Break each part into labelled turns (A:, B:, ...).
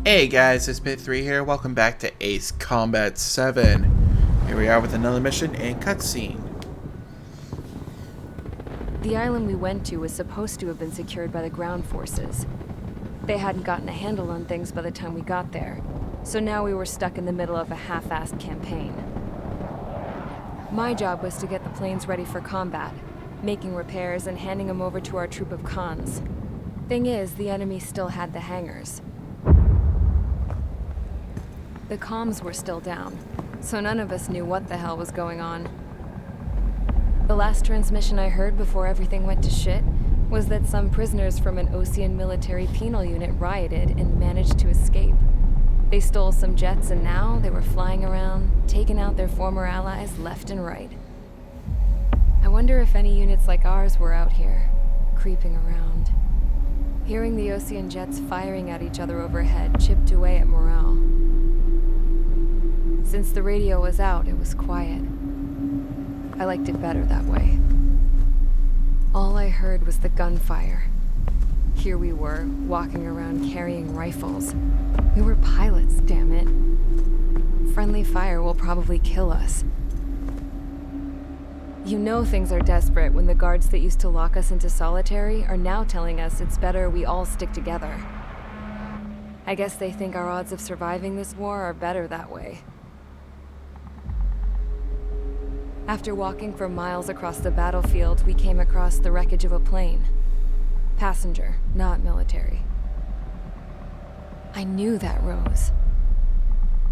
A: Hey guys, it's Bit3 here. Welcome back to Ace Combat 7. Here we are with another mission and cutscene.
B: The island we went to was supposed to have been secured by the ground forces. They hadn't gotten a handle on things by the time we got there, so now we were stuck in the middle of a half-assed campaign. My job was to get the planes ready for combat, making repairs and handing them over to our troop of cons. Thing is, the enemy still had the hangars. The comms were still down, so none of us knew what the hell was going on. The last transmission I heard before everything went to shit was that some prisoners from an Osean military penal unit rioted and managed to escape. They stole some jets and now they were flying around, taking out their former allies left and right. I wonder if any units like ours were out here, creeping around. Hearing the Osean jets firing at each other overhead chipped away at morale. Since the radio was out, it was quiet. I liked it better that way. All I heard was the gunfire. Here we were, walking around carrying rifles. We were pilots, damn it. Friendly fire will probably kill us. You know things are desperate when the guards that used to lock us into solitary are now telling us it's better we all stick together. I guess they think our odds of surviving this war are better that way. After walking for miles across the battlefield, we came across the wreckage of a plane. Passenger, not military. I knew that rose.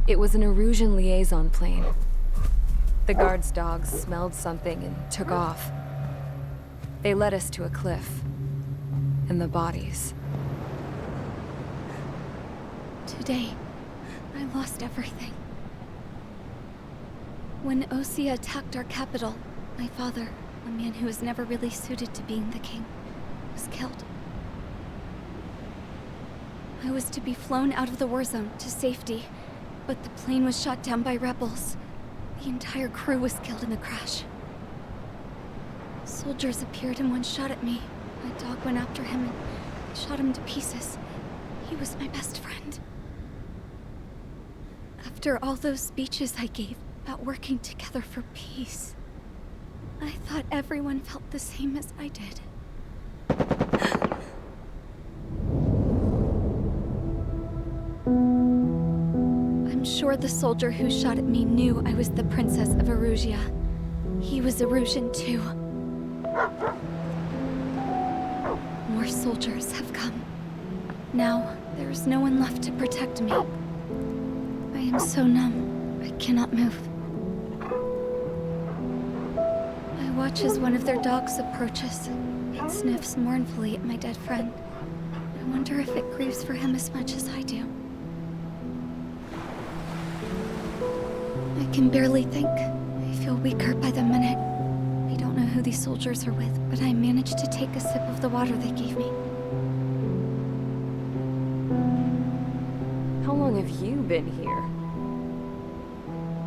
B: It was an Erusian liaison plane. The guards' dogs smelled something and took off. They led us to a cliff. And the bodies.
C: Today, I lost everything. When Osea attacked our capital, my father, a man who was never really suited to being the king, was killed. I was to be flown out of the war zone to safety, but the plane was shot down by rebels. The entire crew was killed in the crash. Soldiers appeared and one shot at me. My dog went after him and shot him to pieces. He was my best friend. After all those speeches I gave about working together for peace, I thought everyone felt the same as I did. I'm sure the soldier who shot at me knew I was the Princess of Erusia. He was Erusian too. More soldiers have come. Now, there is no one left to protect me. I am so numb, I cannot move. I watch as one of their dogs approaches. It sniffs mournfully at my dead friend. I wonder if it grieves for him as much as I do. I can barely think. I feel weaker by the minute. I don't know who these soldiers are with, but I managed to take a sip of the water they gave me.
B: How long have you been here?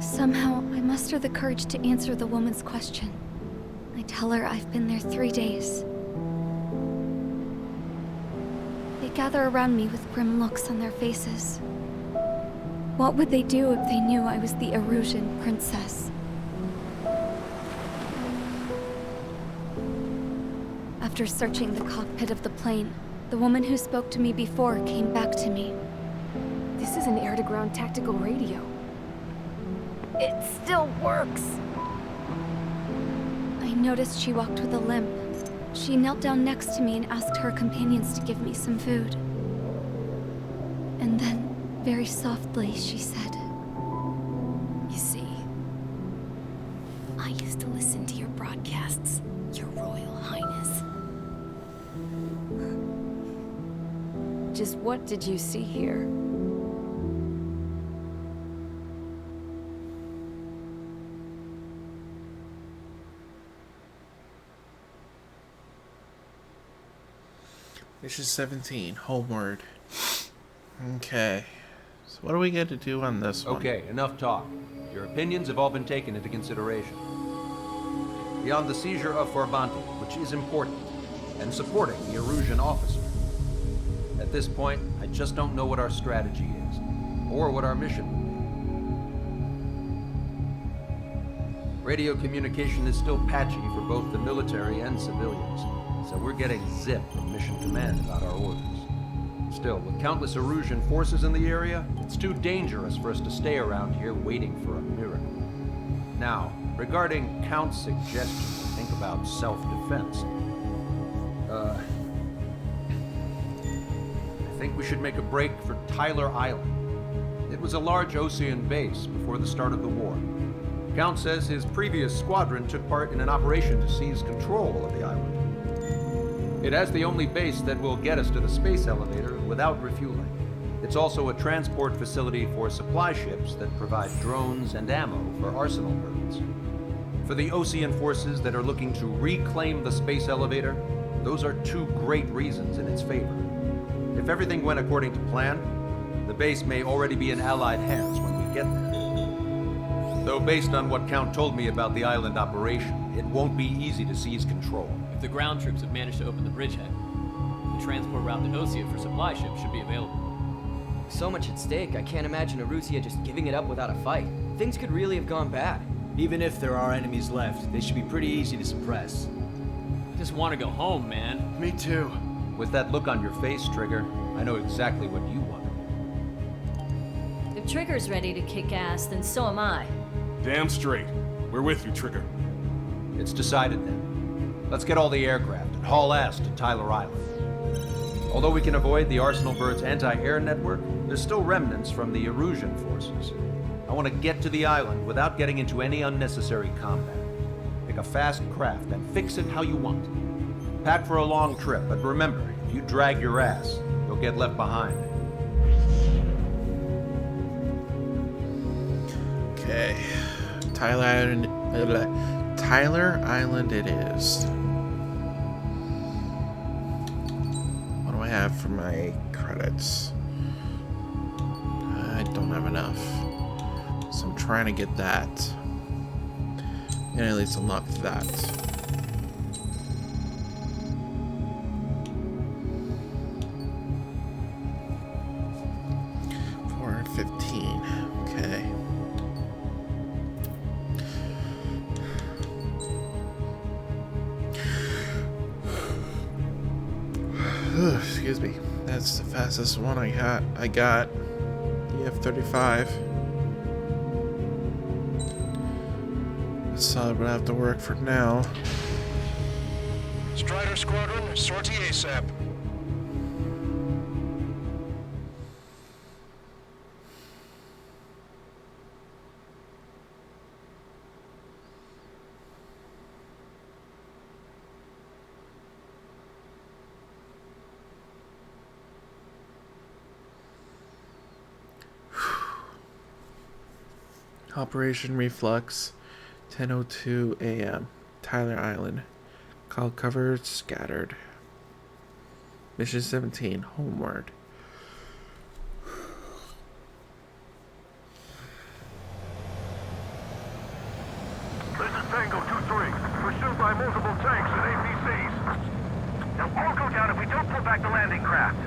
C: Somehow, I muster the courage to answer the woman's question. I tell her I've been there 3 days. They gather around me with grim looks on their faces. What would they do if they knew I was the Erusian princess? After searching the cockpit of the plane, the woman who spoke to me before came back to me.
B: This is an air-to-ground tactical radio. It still works!
C: I noticed she walked with a limp. She knelt down next to me and asked her companions to give me some food. And then, very softly, she said,
D: You see, I used to listen to your broadcasts, Your Royal Highness.
B: Just what did you see here?
A: Mission 17, Homeward. Okay. So what are we going to do on this one?
E: Okay, enough talk. Your opinions have all been taken into consideration. Beyond the seizure of Forbanti, which is important, and supporting the Erusian officer, at At this point, I just don't know what our strategy is, or what our mission will be. Radio communication is still patchy for both the military and civilians, so we're getting zip from Mission Command about our orders. Still, with countless Erusian forces in the area, it's too dangerous for us to stay around here waiting for a miracle. Now, regarding Count's suggestion to think about self-defense, I think we should make a break for Tyler Island. It was a large Osean base before the start of the war. Count says his previous squadron took part in an operation to seize control of the island. It has the only base that will get us to the space elevator without refueling. It's also a transport facility for supply ships that provide drones and ammo for arsenal birds. For the Osean forces that are looking to reclaim the space elevator, those are two great reasons in its favor. If everything went according to plan, the base may already be in Allied hands when we get there. Though based on what Count told me about the island operation, it won't be easy to seize control.
F: If the ground troops have managed to open the bridgehead, the transport route to Osea for supply ships should be available.
G: So much at stake, I can't imagine Erusia just giving it up without a fight. Things could really have gone bad.
H: Even if there are enemies left, they should be pretty easy to suppress.
F: I just want to go home, man.
H: Me too.
E: With that look on your face, Trigger, I know exactly what you want.
I: If Trigger's ready to kick ass, then so am I.
J: Damn straight. We're with you, Trigger.
E: It's decided then. Let's get all the aircraft and haul ass to Tyler Island. Although we can avoid the Arsenal Bird's anti-air network, there's still remnants from the Erusian forces. I want to get to the island without getting into any unnecessary combat. Pick a fast craft and fix it how you want. Pack for a long trip, but remember, if you drag your ass, you'll get left behind.
A: Okay. Tyler Island it is. What do I have for my credits? I don't have enough. So I'm trying to get that. And at least unlock that. $415. Okay. Excuse me. That's the fastest one I got. The F-35. That's solid, but I have to work for now.
K: Strider Squadron, sortie ASAP.
A: Operation Reflux, 10:02 a.m. Tyler Island. Call covered, scattered. Mission 17, homeward.
K: This is Tango 2-3, pursued by multiple tanks and APCs. They'll all go down if we don't pull back the landing craft.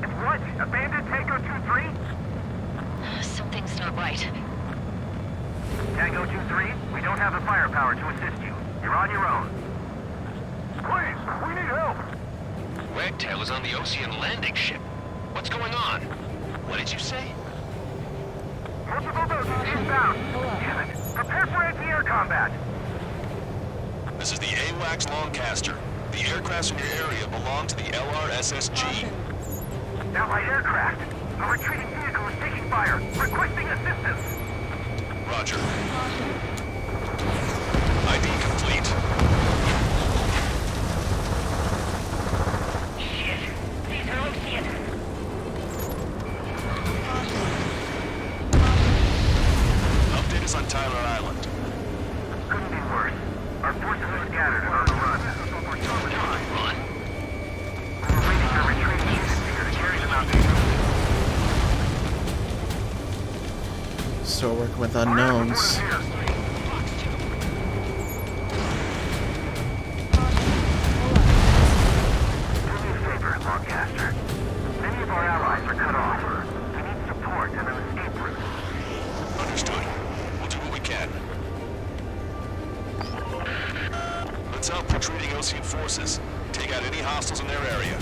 K: It's what? Abandoned Tango 2-3?
I: Something's not right.
K: Tango 2-3, we don't have the firepower to assist you. You're on your own. Please, we need help.
L: Wagtail is on the Osean landing ship. What's going on? What did you say?
K: Multiple boats inbound. Damn it. Prepare for anti-air combat.
L: This is the AWACS Longcaster. The aircrafts in your area belong to the LRSSG.
K: Allied aircraft. A retreating vehicle is taking fire. Requesting assistance.
L: Roger. ID complete.
K: Shit. These are Osean.
L: Update us on Tyler Island.
K: Couldn't be worse. Our forces are scattered and on the run.
L: Run?
K: We were waiting for retreating units here to carry them out to
A: Still working with unknowns.
K: Do me a favor, Longcaster. Many of our
L: Osean forces. Take out any hostiles in their area.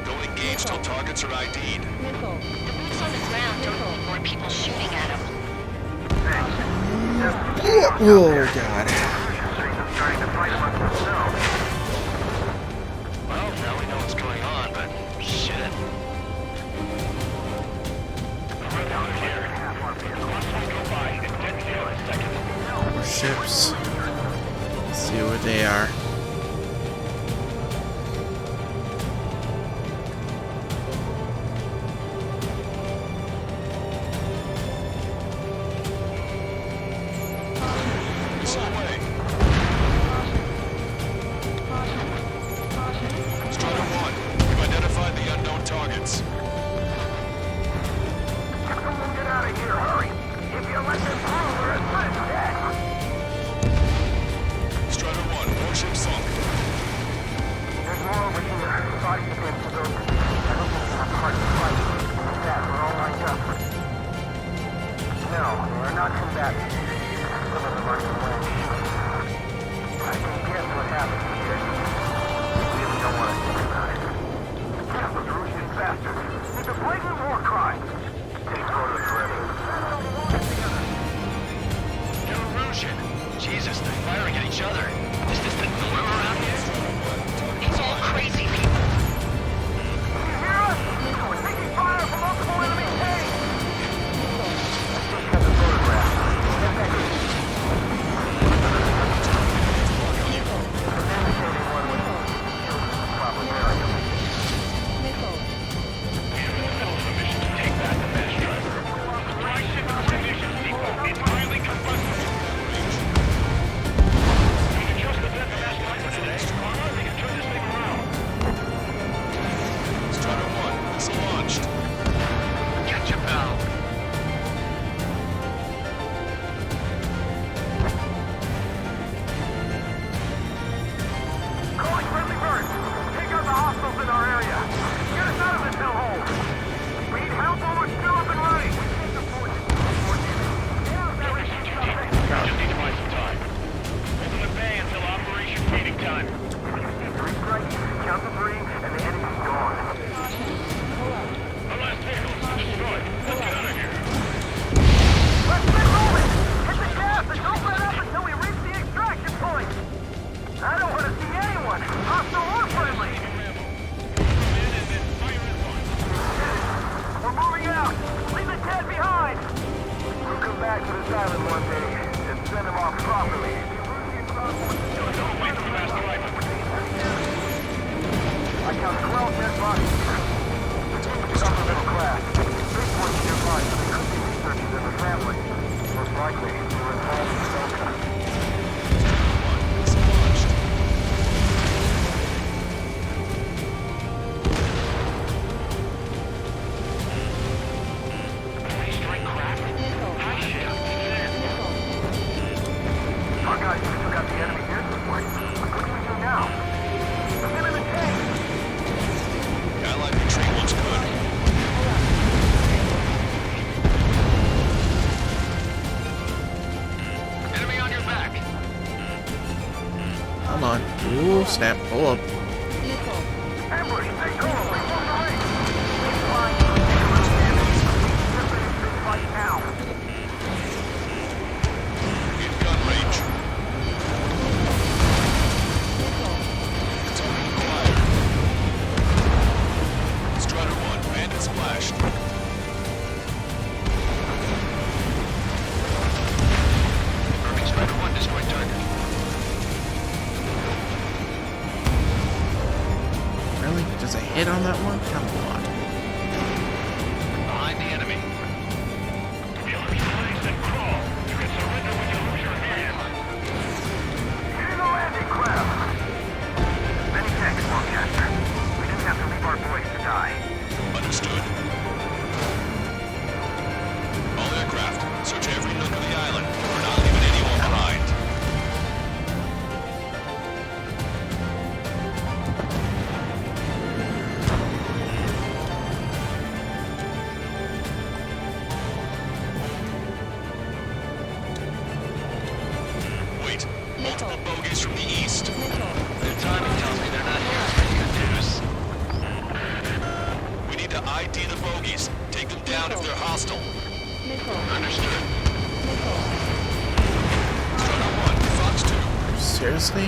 L: Don't engage till targets are ID'd.
D: The boots on the ground don't need more people shooting at them.
A: Oh, God.
L: Well, now we know what's going on, but shit.
A: More ships. Let's see what they are.
L: This way. Strider 1, you've identified the unknown targets.
K: Someone get out of here, hurry! If you let them through, we're at risk dead!
L: Strider 1, warship sunk.
K: There's more over here. Bodies have been preserved. I don't think we'll have heart to fight. Yeah, we're all lined up. No, we're not combatants. Some of them are from Lynch. I can guess what happened here. We really don't want to think about it. Those Russian bastards. It's a blatant war crime. Take photos ready.
L: Erosion. Jesus, they're firing at each other. Is this the norm around here?
D: It's all crazy people.
K: You hear us? We're taking fire from multiple enemy tanks. Just got the photograph. Get back in.
L: Strider 1, missile launched.
K: Catch your bow. Calling friendly birds. Take out the hostiles in our area. Get us out of this hellhole. We need help while we're still up and running.
L: Just need to buy some time. Open the bay until operation meeting time.
K: Three strikes, count to three, and the enemy's gone.
L: The last vehicle's been destroyed. Let's get out of here.
K: Let's get moving! Hit the gas and don't let up until we reach the extraction point! I don't want to see anyone, hostile or friendly! We're moving out! Leave the dead behind! We'll come back to this island one day and send them off properly.
L: Don't wait for the last rifle.
K: I count 12 dead bodies here. It's upper middle class. Big ones nearby, so they could be researchers as a family. Most likely, they were involved in Delta.
L: Missile launched. Strike craft. High shift.
K: Our guys still got the enemy here this way. What do we do now? Put them in the tank!
L: Allied retreat looks good. Enemy on your back.
A: Come on. Ooh, snap. Pull up.
K: Ambush! Stay cool! We move the ring! Stay flying! Just finish this fight now!
L: In gun range. Target acquired. Strider 1, bandit splashed. Confirming Strider 1 destroyed target.
A: Really? Does a hit on that one? Come on.
L: Behind the enemy. Place and crawl. You can surrender when you lose your hand.
K: Get in the landing craft! Many thanks, Lancaster. We didn't have to leave our boys to die.
L: Understood. All aircraft, search every nook of the island. We're not leaving anyone behind. ID the bogies. Take them down if they're hostile. Understood. Strider 1, Fox 2.
A: Seriously?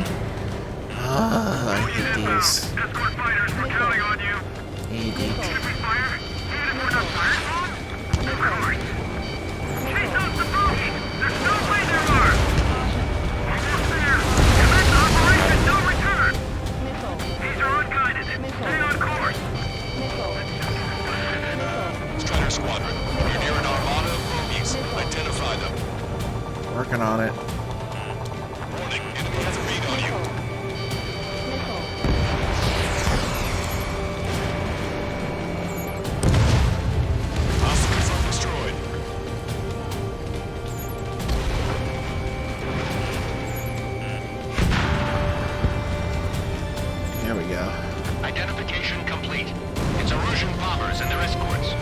A: Ah, I hate these.
K: Escort fighters, we're counting on you.
A: AD.
K: Should we fire? Even if we're not fired on? Of course. Chase out the bogey! There's no way there are! Almost there! Commence operation no return! These are unguided. Stay on course!
L: Strider Squadron, you're near an armada of bogies. Identify them.
A: Working on it.
L: Warning, enemy has a read on you. Hostile missile destroyed.
A: There we go.
L: Identification complete. It's Erusian bombers and their escorts.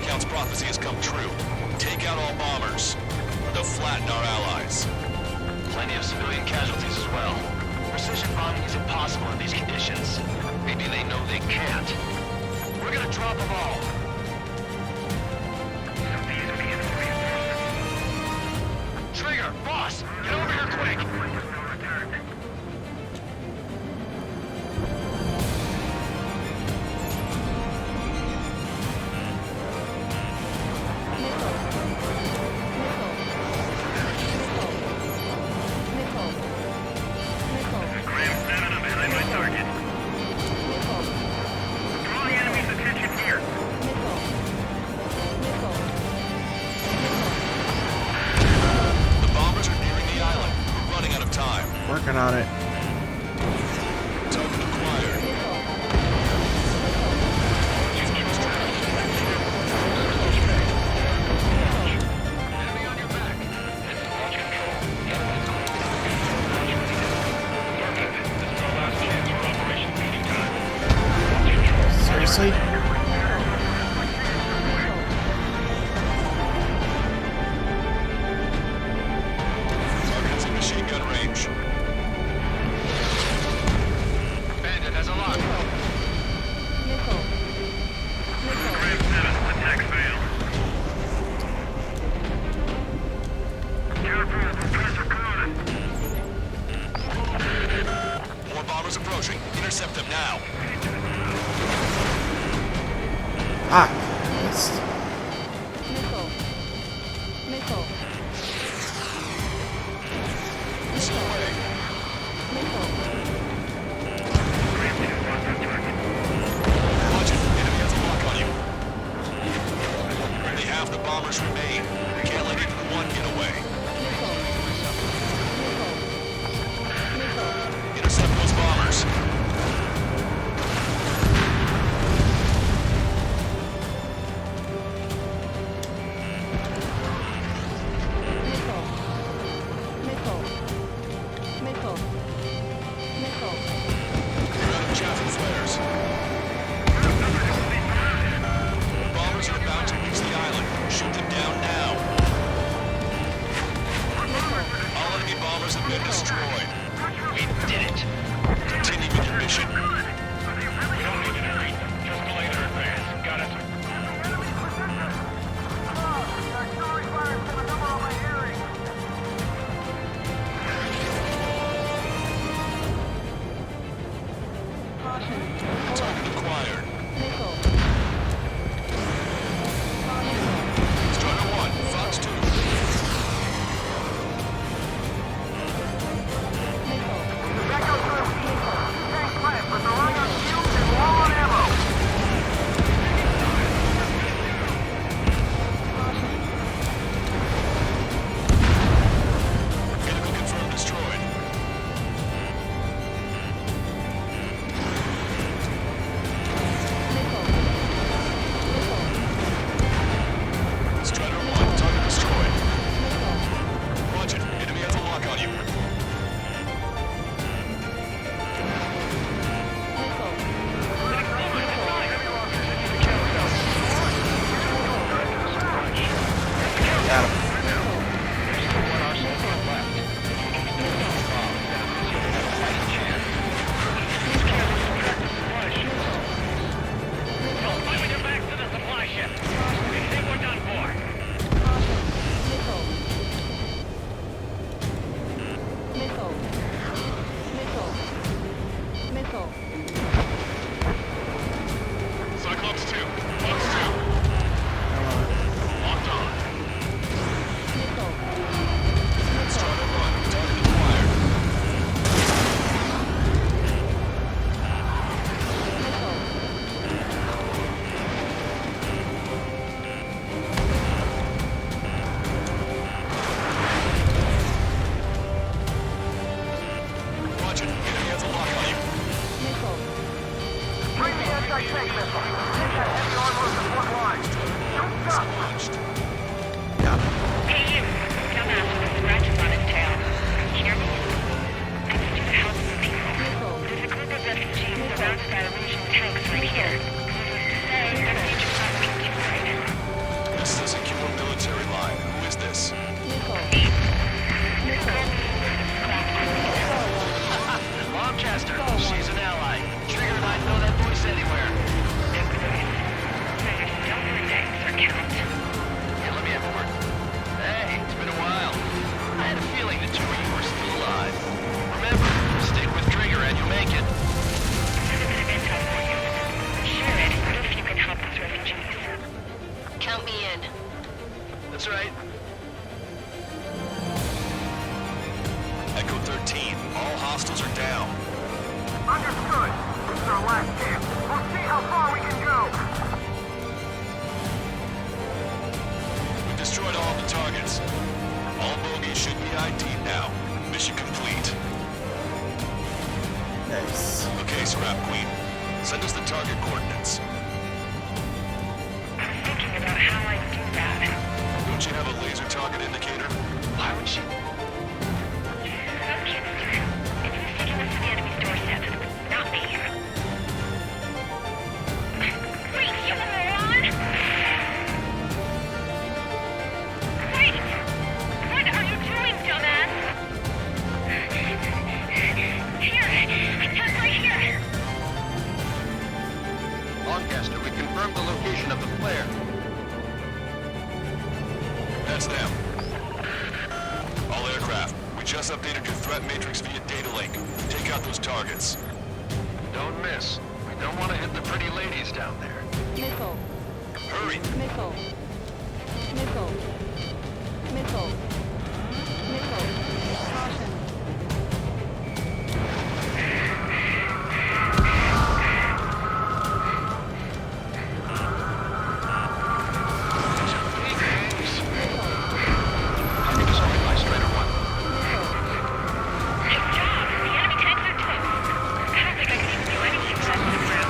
L: Count's prophecy has come true. Take out all bombers. They'll flatten our allies. Plenty of civilian casualties as well. Precision bombing is impossible in these conditions. Maybe they know they can't. We're gonna drop them all. Trigger, boss, get over here quick.
A: Working on it.
L: Token acquired. Enemy on your back. Launch control. Perfect. This is our last chance for Operation Meeting Time. Launch control.
A: Seriously?
L: Targets in machine gun range. Bandit has a lock.
K: Graham 7, attack failed. Careful, the press are coming.
L: More bombers approaching. Intercept them now.
A: Ah! Missed.
L: This way. Watch it. Enemy has a lock on you. Only half the bombers remain. We can't let even one get away. Intercept those bombers. Clear out of chaff and flares. Bombers are about to reach the island. Shoot them down now. That's right. Echo 13, all hostiles are down.
K: Understood. This is our last chance. We'll see how far we can go.
L: We've destroyed all the targets. All bogies should be ID'd now. Mission complete.
A: Nice.
L: Okay, Scrap Queen. Send us the target coordinates.
K: I'm thinking about how I do that.
L: Don't you have a laser target indicator? Why would she?
K: Okay, mister. If he's taking us to the enemy's doorstep, not me. Wait, you moron! Wait! What are you doing, dumbass? Here! Just right here!
E: Lancaster, we confirmed the location of the flare.
L: That's them. All aircraft, we just updated your threat matrix via data link. Take out those targets. Don't miss. We don't want to hit the pretty ladies down there.
B: Missile.
L: Hurry!
B: Missile. Missile. Missile. Missile. Caution.
K: Good job! The enemy tanks are toast. I don't think I can even do anything without this crap.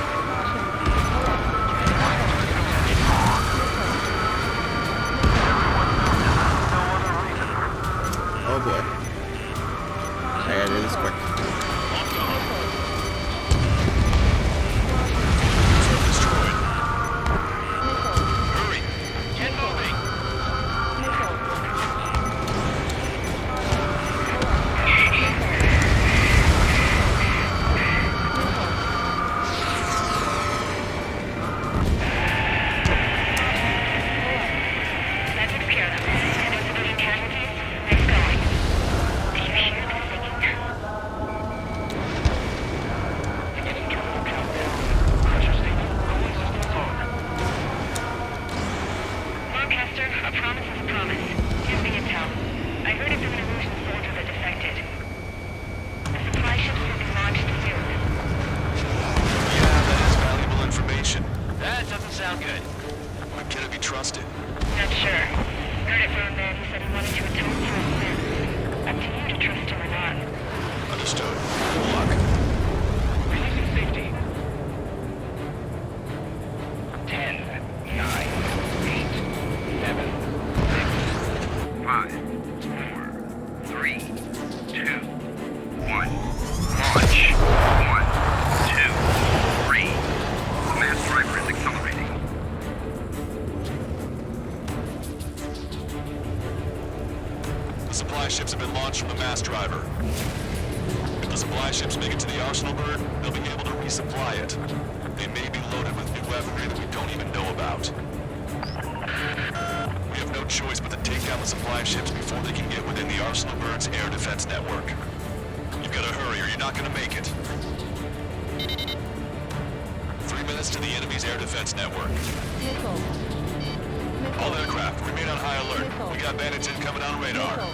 A: Oh boy. I gotta do this quick.
L: Destroyed. Hurry! Get moving!
K: That took care of them. And no civilian casualties? Nice going. Do you hear the singing? Beginning terminal countdown. Pressure signal. Release systems on. Lancaster, a promise is a promise. Here's the intel. I heard if an illusion soldier that defected. The supply ships will be launched soon.
L: Yeah, that is valuable information. That doesn't sound good. But can it be trusted?
K: Not sure. Heard it from a man who said he wanted to atone for his sins. Up to you to trust him or not.
L: Understood. Good luck.
K: Releasing safety.
L: 10,
K: 9, 8, 7, 6, 5, 4, 3, 2, 1. Launch. 1, 2, 3. The mass driver is accelerating.
L: The supply ships have been launched from the mass driver. If the supply ships make it to the arsenal bird, they'll be able to resupply it. They may be loaded with new weaponry that we don't even know about. We have no choice but to take down the supply ships before they can get within the arsenal bird's air defense network. You've got to hurry or you're not going to make it. 3 minutes to the enemy's air defense network.
B: Missile.
L: All aircraft, remain on high alert. We got bandits incoming on radar.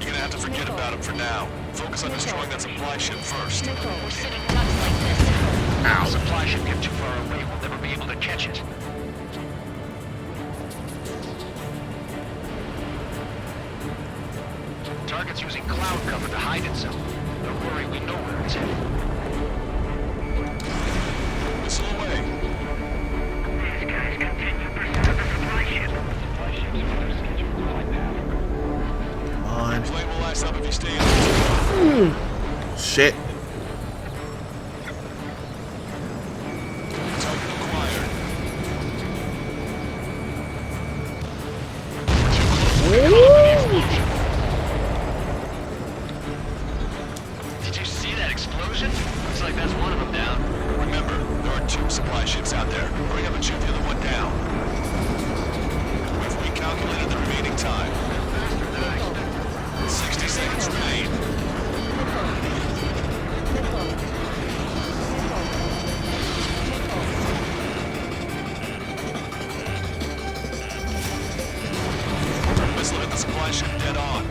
L: You're gonna have to forget about them for now. Focus on destroying that supply ship first.
D: We're sitting ducks like this.
L: Ow!
K: Supply ship get too far away, we'll never be able to catch it.
L: Target's using cloud cover to hide itself. Don't worry, we know where it's headed. Whistle away.
K: These guys continue pursuit of the supply ship. Supply ships are scheduled to fly now.
A: Come on.
L: Plane will last up if you stay in.
A: Shit.
L: Target acquired. Did you see that explosion? Looks like that's one of them down. Remember, there are 2 supply ships out there. Hurry up and shoot the other one down. We've recalculated the remaining time. 60 seconds remain. supply ship dead on.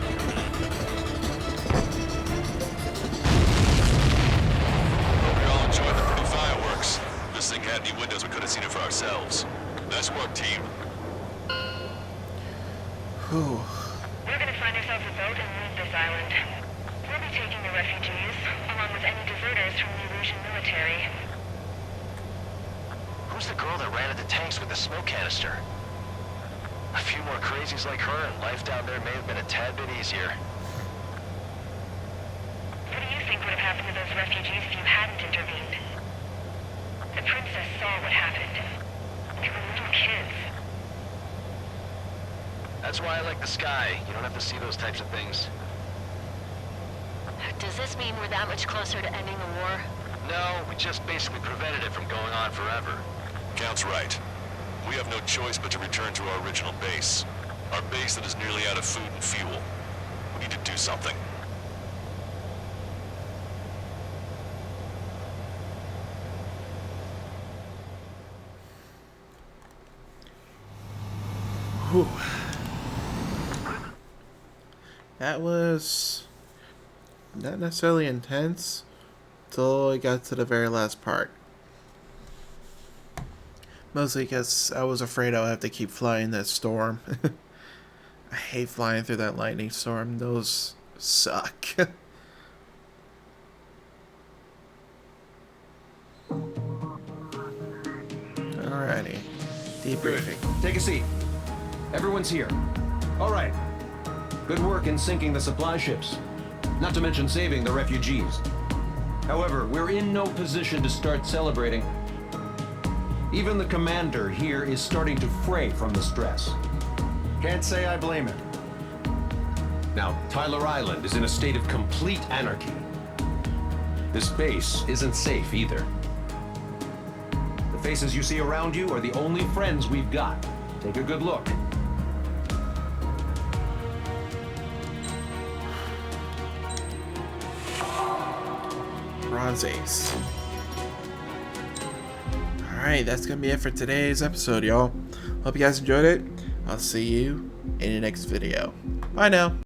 L: Hope you're all enjoying the pretty fireworks. If this thing had any windows, we could have seen it for ourselves. Nice work, team.
A: Whew.
M: We're gonna find ourselves a boat and leave this island. We'll be taking the refugees, along with any deserters from the Erusian military.
L: Who's the girl that ran at the tanks with the smoke canister? A few more crazies like her, and life down there may have been a tad bit easier.
M: What do you think would have happened to those refugees if you hadn't intervened? The princess saw what happened. They were little kids.
L: That's why I like the sky. You don't have to see those types of things.
D: Does this mean we're that much closer to ending the war?
L: No, we just basically prevented it from going on forever. Count's right. We have no choice but to return to our original base. Our base that is nearly out of food and fuel. We need to do something.
A: Whew. That was not necessarily intense until I got to the very last part. Mostly because I was afraid I would have to keep flying that storm. I hate flying through that lightning storm. Those suck. Alrighty. Debriefing.
E: Take a seat. Everyone's here. All right. Good work in sinking the supply ships. Not to mention saving the refugees. However, we're in no position to start celebrating. Even the commander here is starting to fray from the stress. Can't say I blame him. Now, Tyler Island is in a state of complete anarchy. This base isn't safe either. The faces you see around you are the only friends we've got. Take a good look.
A: Bronze Ace. Alright, that's gonna be it for today's episode, y'all. Hope you guys enjoyed it. I'll see you in the next video. Bye now.